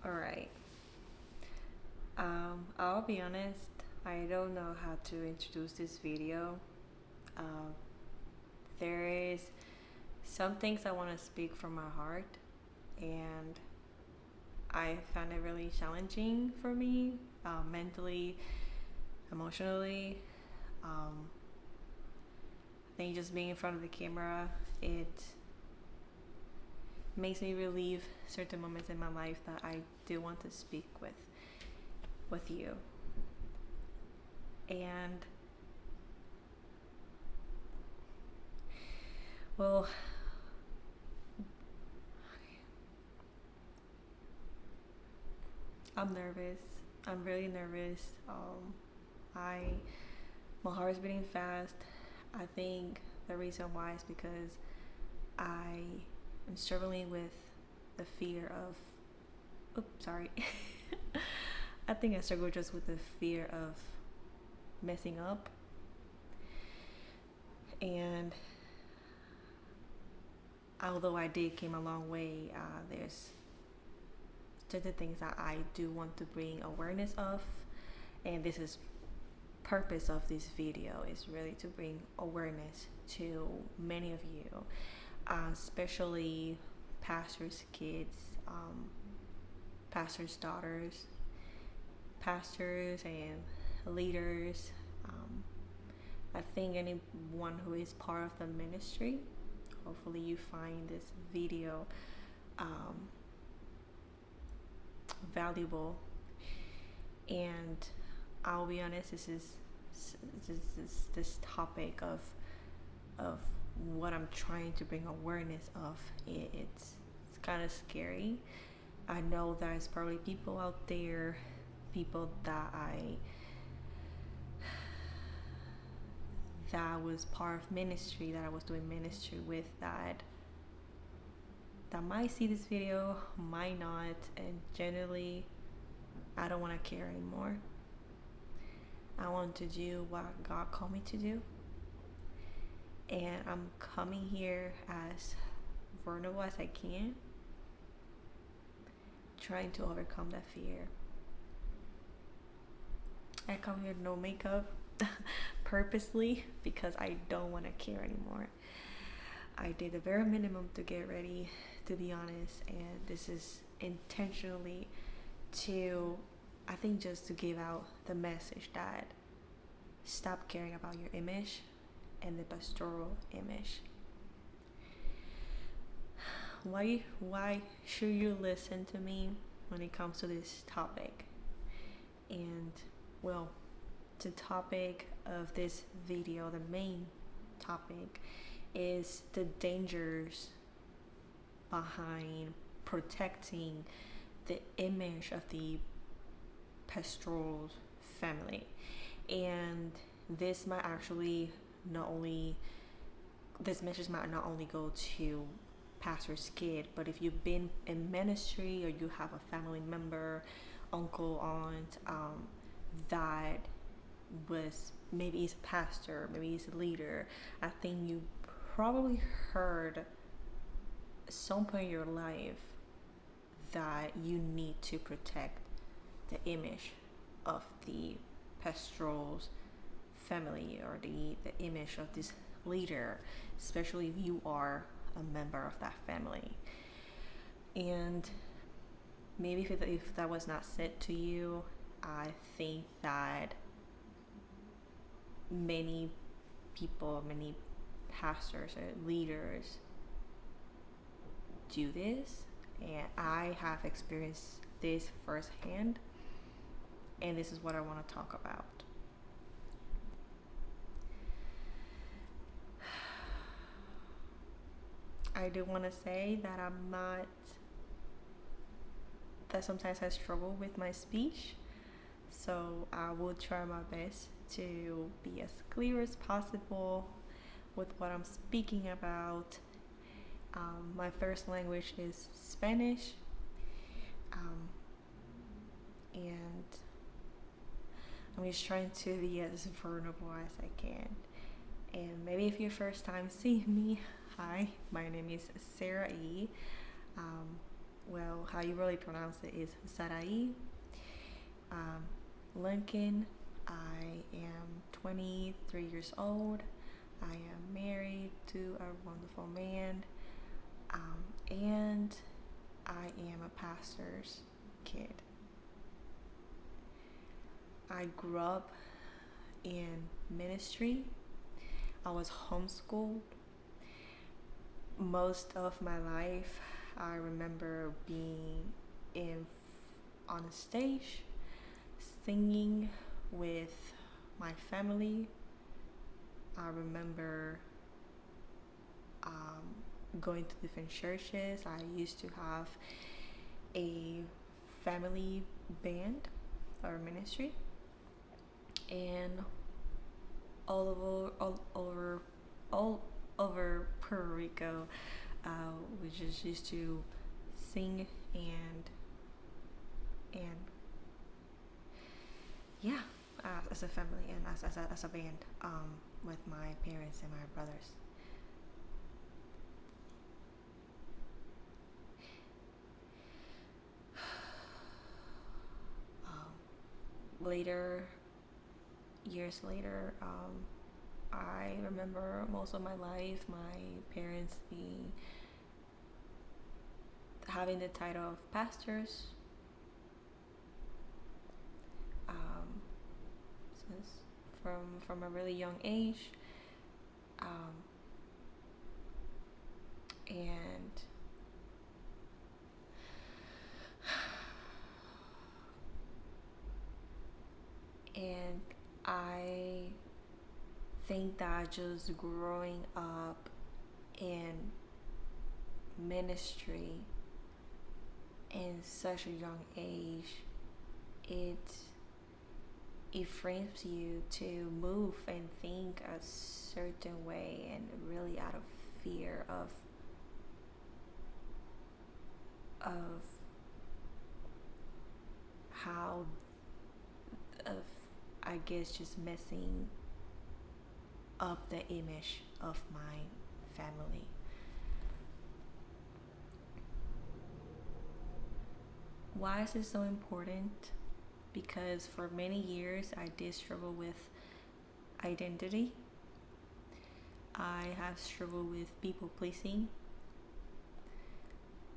Alright. I'll be honest, I don't know how to introduce this video. Um, there is some things I want to speak from my heart, and I found it really challenging for me, mentally, emotionally. I think just being in front of the camera, it makes me relieve certain moments in my life that I do want to speak with you. And well, I'm nervous. I'm really nervous. I my heart's beating fast. I think the reason why is because I am struggling with the fear of. Oops, sorry. I think I struggle just with the fear of messing up, and although I did came a long way, there's certain things that I do want to bring awareness of, and this is purpose of this video is really to bring awareness to many of you, especially pastors' kids, pastors' daughters, pastors and leaders. I think anyone who is part of the ministry, hopefully you find this video valuable. And I'll be honest, this topic of what I'm trying to bring awareness of. It's kind of scary. I know there's probably people out there, people that was part of ministry, that I was doing ministry with, that might see this video, might not, and generally I don't want to care anymore. I want to do what God called me to do, and I'm coming here as vulnerable as I can, trying to overcome that fear. I come here no makeup purposely because I don't want to care anymore. I did the bare minimum to get ready, to be honest, and this is intentionally to, I think, just to give out the message that stop caring about your image and the pastoral image. Why should you listen to me when it comes to this topic? And well, the topic of this video, the main topic, is the dangers behind protecting the image of the pastoral family. And this might actually this message might not only go to pastor's kid, but if you've been in ministry or you have a family member, uncle, aunt, that was, maybe he's a pastor, maybe he's a leader, I think you probably heard at some point in your life that you need to protect the image of the pastoral family, or the image of this leader, especially if you are a member of that family. And maybe if that was not said to you, I think that many people, many pastors or leaders do this, and I have experienced this firsthand, and this is what I want to talk about. I do want to say that that sometimes I struggle with my speech, so I will try my best to be as clear as possible with what I'm speaking about. My first language is Spanish, and I'm just trying to be as vulnerable as I can. And maybe if you're first time seeing me, hi, my name is Sarah E. well, how you really pronounce it is Sarai um, Lincoln. I am 23 years old. I am married to a wonderful man, and I am a pastor's kid. I grew up in ministry. I was homeschooled. Most of my life, I remember being in on a stage, singing with my family. I remember going to different churches. I used to have a family band or ministry, and all over Puerto Rico, we just used to sing and yeah, as a family and as a band, with my parents and my brothers. Later, years later, I remember most of my life my parents being having the title of pastors, um, since from a really young age, um, and and I think that just growing up in ministry in such a young age, it frames you to move and think a certain way, and really out of fear of how of I guess just messing up the image of my family. Why is this so important? Because for many years I did struggle with identity. I have struggled with people pleasing.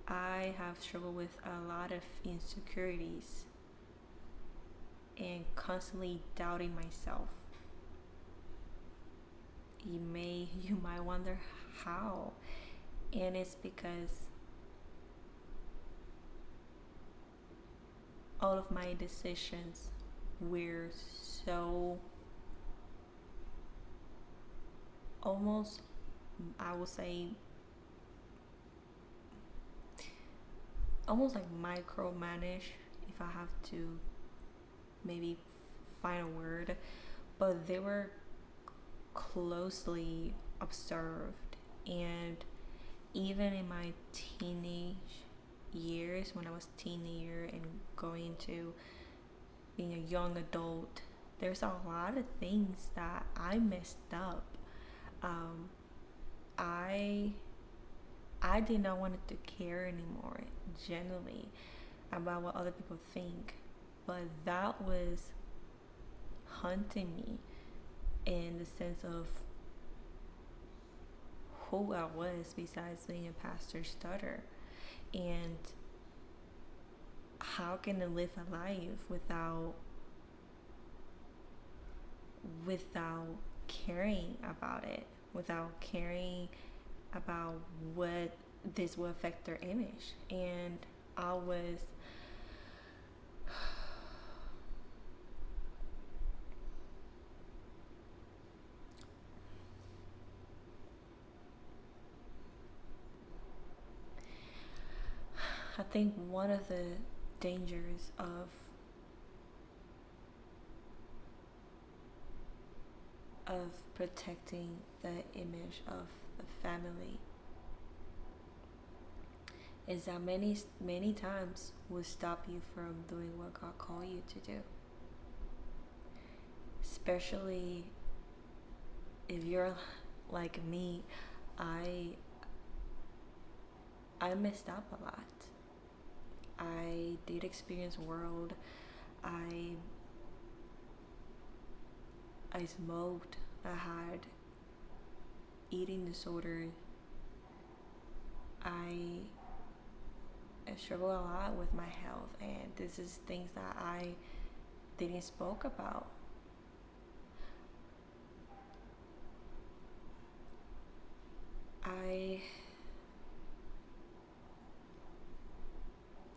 I have struggled with a lot of insecurities and constantly doubting myself. You might wonder how. And it's because all of my decisions were so almost, I would say, almost like micromanage, if I have to maybe find a word, but they were closely observed. And even in my teenage years, when I was teenager and going to being a young adult, there's a lot of things that I messed up. um, I I did not want to care anymore, generally, about what other people think, but that was haunting me in the sense of who I was besides being a pastor's daughter, and how can I live a life without caring about it, without caring about what this will affect their image. And I was I think one of the dangers of protecting the image of the family is that many times will stop you from doing what God called you to do. Especially if you're like me, I messed up a lot. I did experience world. I I smoked. I had eating disorder. I struggle a lot with my health, and this is things that I didn't spoke about. I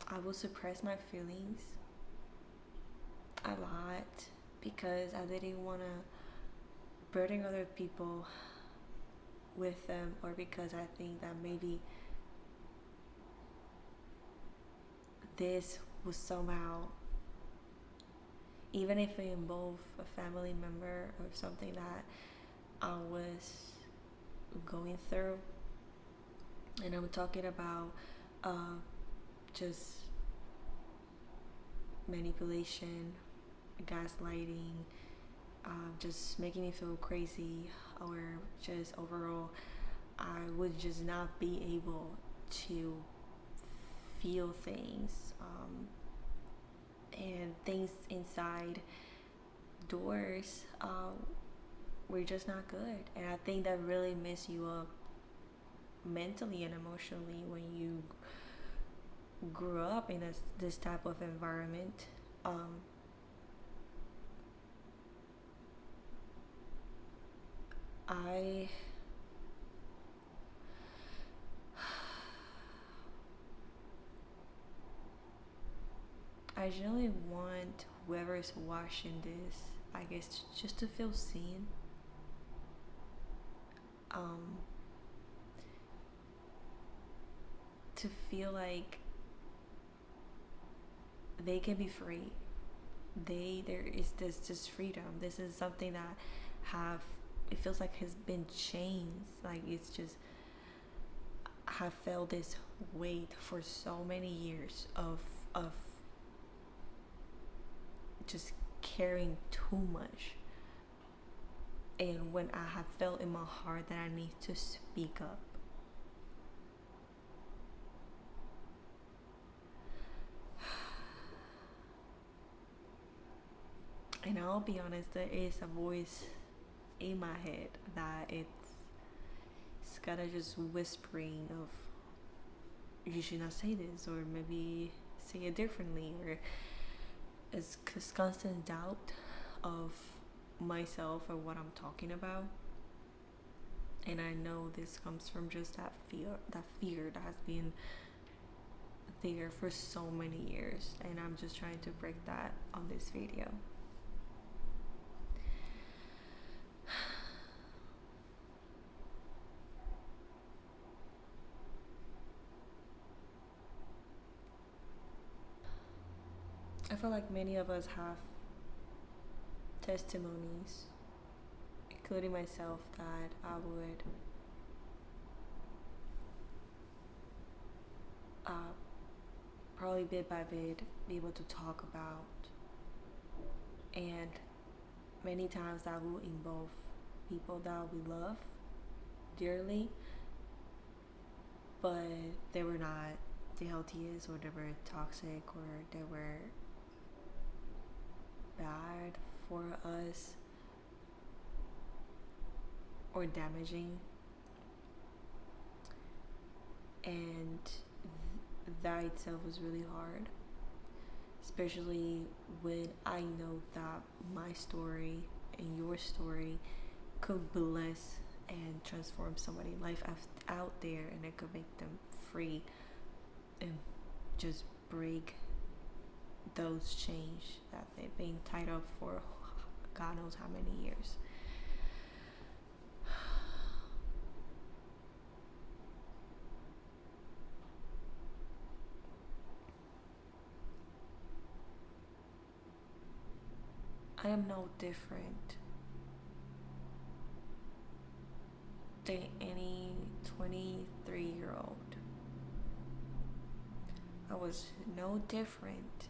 I will suppress my feelings a lot because I didn't want to burden other people with them, or because I think that maybe this was somehow, even if it involved a family member or something that I was going through. And I'm talking about uh, just manipulation, gaslighting, just making me feel crazy, or just overall, I would just not be able to feel things, and things inside doors were just not good. And I think that really mess you up mentally and emotionally when you grew up in this type of environment. Um, I I generally want whoever is watching this, I guess, just to feel seen. Um, to feel like they can be free. There is this freedom. This is something that have it feels like has been chains. Like it's just have felt this weight for so many years of just carrying too much. And when I have felt in my heart that I need to speak up, and I'll be honest, there is a voice in my head that it's kind of just whispering of you should not say this, or maybe say it differently, or it's constant doubt of myself or what I'm talking about. And I know this comes from just that fear that has been there for so many years, and I'm just trying to break that on this video. I feel like many of us have testimonies, including myself, that I would uh, probably bit by bit be able to talk about, and many times that will involve people that we love dearly, but they were not the healthiest, or they were toxic, or they were bad for us, or damaging. And that itself was really hard, especially when I know that my story and your story could bless and transform somebody's life out there, and it could make them free and just break those chains that they've been tied up for God knows how many years. I am no different than any 23-year-old. I was no different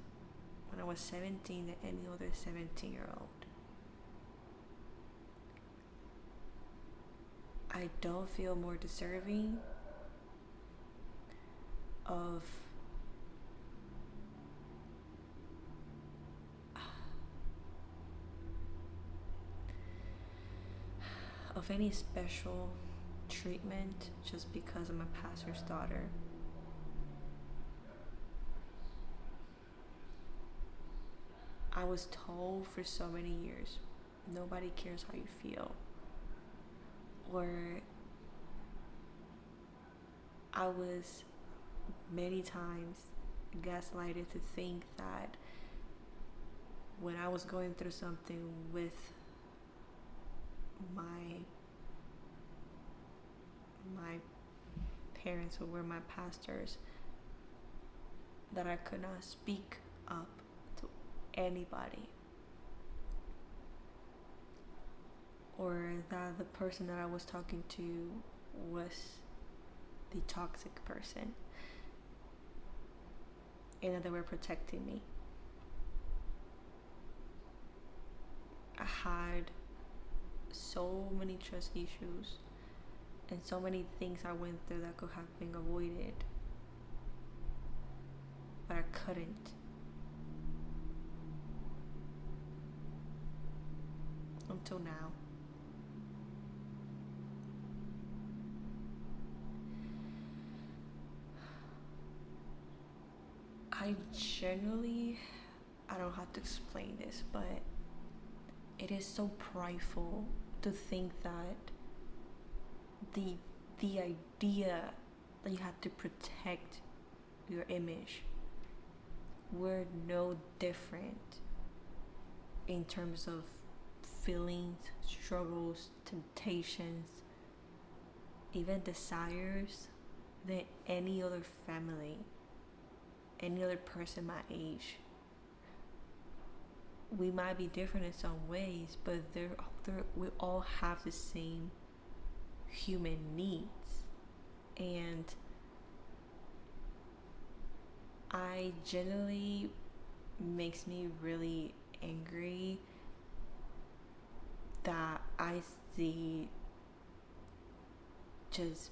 when I was 17 than any other 17-year-old. I don't feel more deserving of of any special treatment just because I'm a pastor's daughter. I was told for so many years, nobody cares how you feel. Or I was many times gaslighted to think that when I was going through something with my parents, who were my pastors, that I could not speak up to anybody, or that the person that I was talking to was the toxic person and that they were protecting me. I had so many trust issues and so many things I went through that could have been avoided, but I couldn't. Until now. I don't have to explain this, but it is so prideful to think that the idea that you have to protect your image, we're no different in terms of feelings, struggles, temptations, even desires than any other family, any other person my age. We might be different in some ways, but we all have the same human needs. And I generally makes me really angry that I see just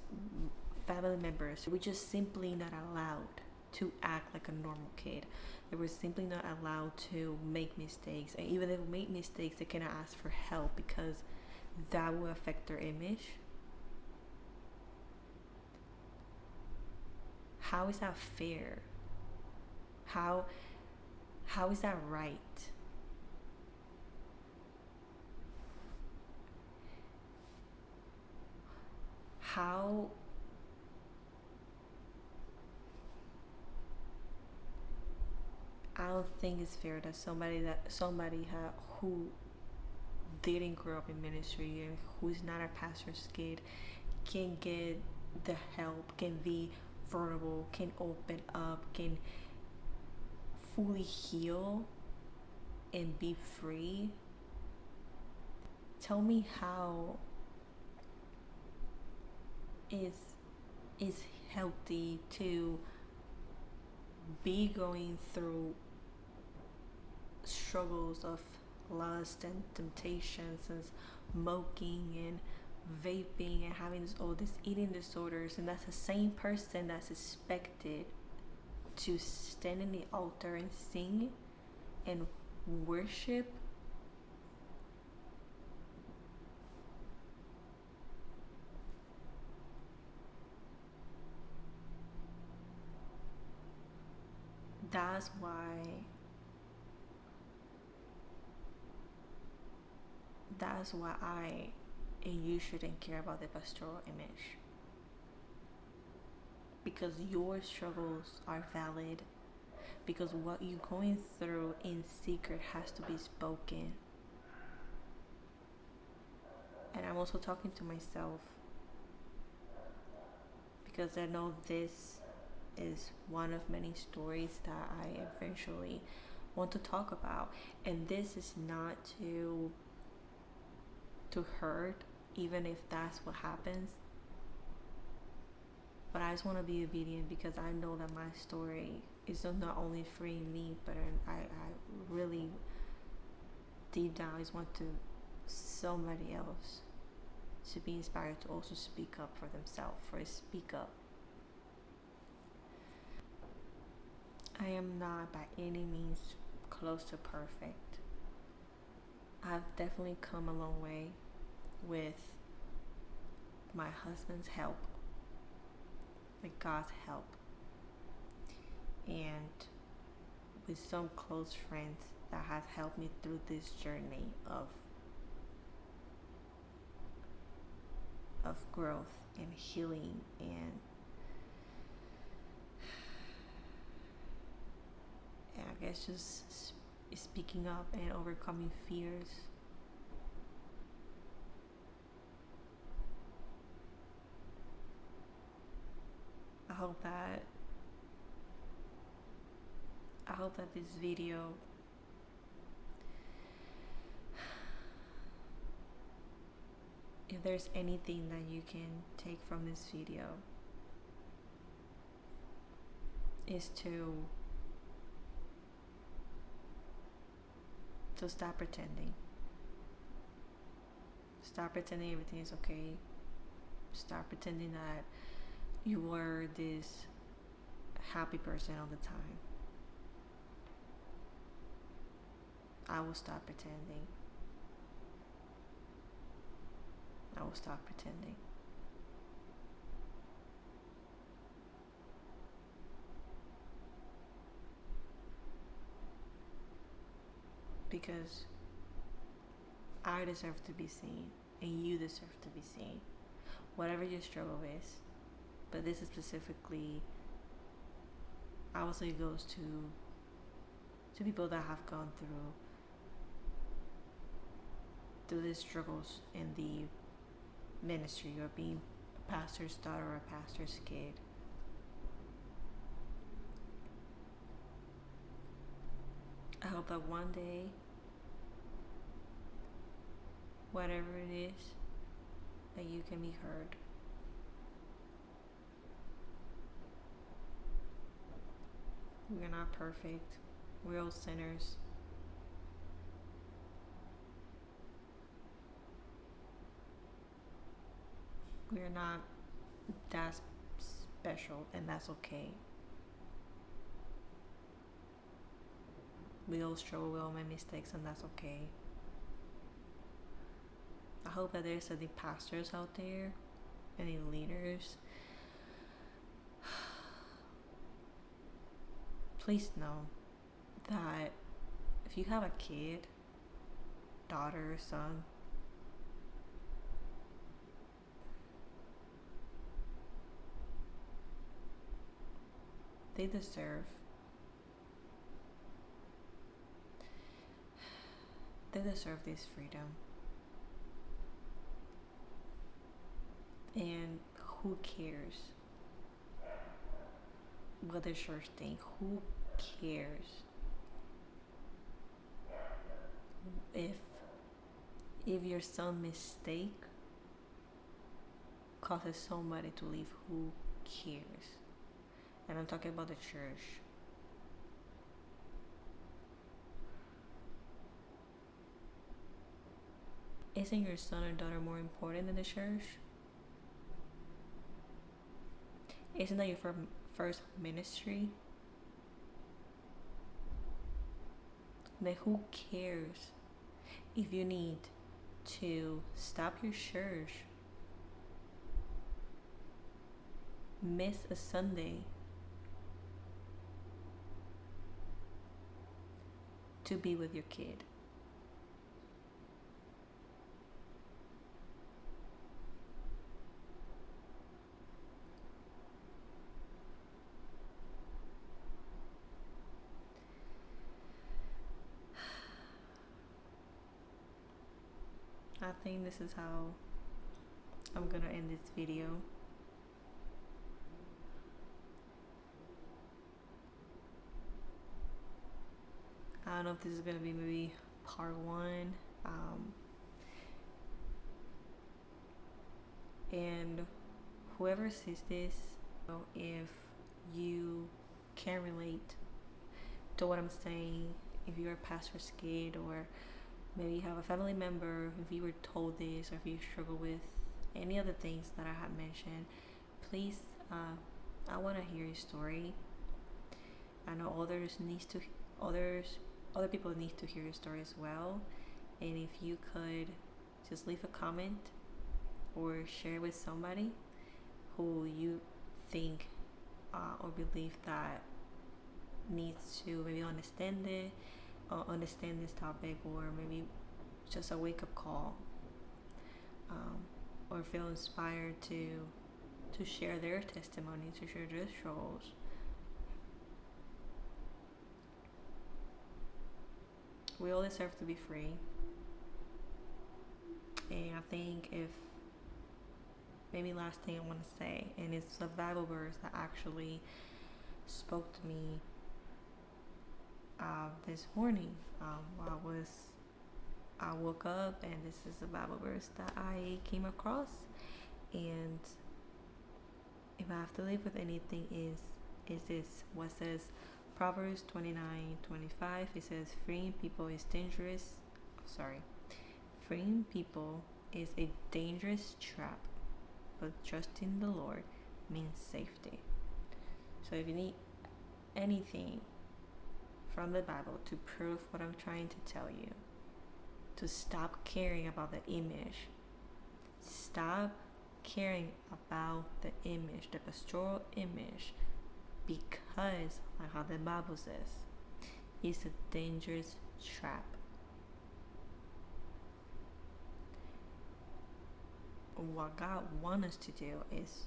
family members, we just simply not allowed to act like a normal kid. They were simply not allowed to make mistakes, and even if they make mistakes, they cannot ask for help because that will affect their image. How is that fair? How is that right? How I don't think it's fair that somebody who didn't grow up in ministry and who's not a pastor's kid can get the help, can be vulnerable, can open up, can fully heal and be free. Tell me how is healthy to be going through struggles of lust and temptations and smoking and vaping and having all these eating disorders, and that's the same person that's expected to stand in the altar and sing and worship. That's why I and you shouldn't care about the pastoral image, because your struggles are valid, because what you're going through in secret has to be spoken. And I'm also talking to myself, because I know this is one of many stories that I eventually want to talk about, and this is not to hurt, even if that's what happens, but I just want to be obedient, because I know that my story is not only freeing me, but I really deep down I just want to somebody else to be inspired to also speak up for themselves, speak up. I am not by any means close to perfect. I've definitely come a long way with my husband's help, with God's help, and with some close friends that has helped me through this journey of growth and healing and I guess just speaking up and overcoming fears. I hope that this video if there's anything that you can take from this video is to stop pretending. Stop pretending everything is okay. Stop pretending that you are this happy person all the time. I will stop pretending. I will stop pretending. Because I deserve to be seen and you deserve to be seen. Whatever your struggle is. But this is specifically, I would say, it goes to people that have gone through these struggles in the ministry or being a pastor's daughter or a pastor's kid. I hope that one day, whatever it is, that you can be heard. We're not perfect. We're all sinners. We're not that special, and that's okay. We all struggle, we all make mistakes, and that's okay. I hope that there's any pastors out there, any leaders. Please know that if you have a kid, daughter, son, they deserve this freedom. And who cares what the church think? Who cares if your son's mistake causes somebody to leave? Who cares? And I'm talking about the church. Isn't your son or daughter more important than the church? Isn't that your first ministry? Then who cares if you need to stop your church, miss a Sunday to be with your kid? I think this is how I'm gonna end this video. I don't know if this is gonna be maybe part 1. And whoever sees this, if you can relate to what I'm saying, if you're a pastor's kid, or maybe you have a family member, if you were told this, or if you struggle with any other things that I have mentioned, please, I want to hear your story. I know other people need to hear your story as well. And if you could just leave a comment or share with somebody who you think or believe that needs to maybe understand it or understand this topic, or maybe just a wake-up call, or feel inspired to share their testimony, to share their struggles. We all deserve to be free. And I think if maybe last thing I want to say, and it's a Bible verse that actually spoke to me this morning while I woke up, and this is a Bible verse that I came across. And if I have to leave with anything, is this what says Proverbs 29:25. It says, freeing people is dangerous. Freeing people is a dangerous trap, but trusting the Lord means safety. So if you need anything from the Bible to prove what I'm trying to tell you, to stop caring about the image, stop caring about the image, the pastoral image, because, like how the Bible says, it's a dangerous trap. What God wants us to do is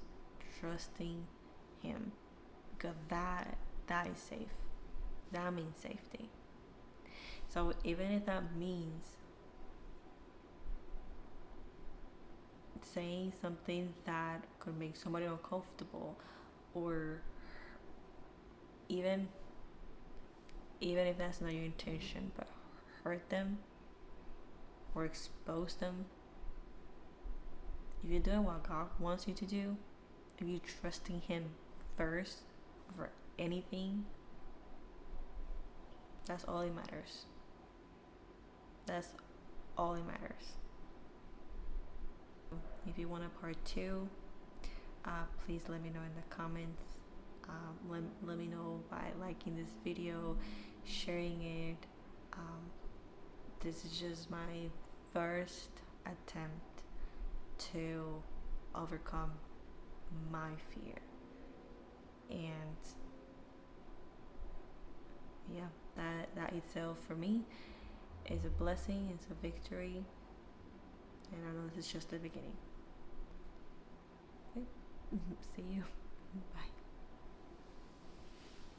trusting Him, because that is safe. That means safety. So even if that means saying something that could make somebody uncomfortable, or even if that's not your intention, but hurt them or expose them, if you're doing what God wants you to do, if you're trusting Him first over anything, that's all it matters. That's all it matters. If you want a part 2, please let me know in the comments. Let me know by liking this video, sharing it. This is just my first attempt to overcome my fear, and yeah, that itself for me is a blessing. It's a victory, and I know this is just the beginning. Okay. See you. Bye.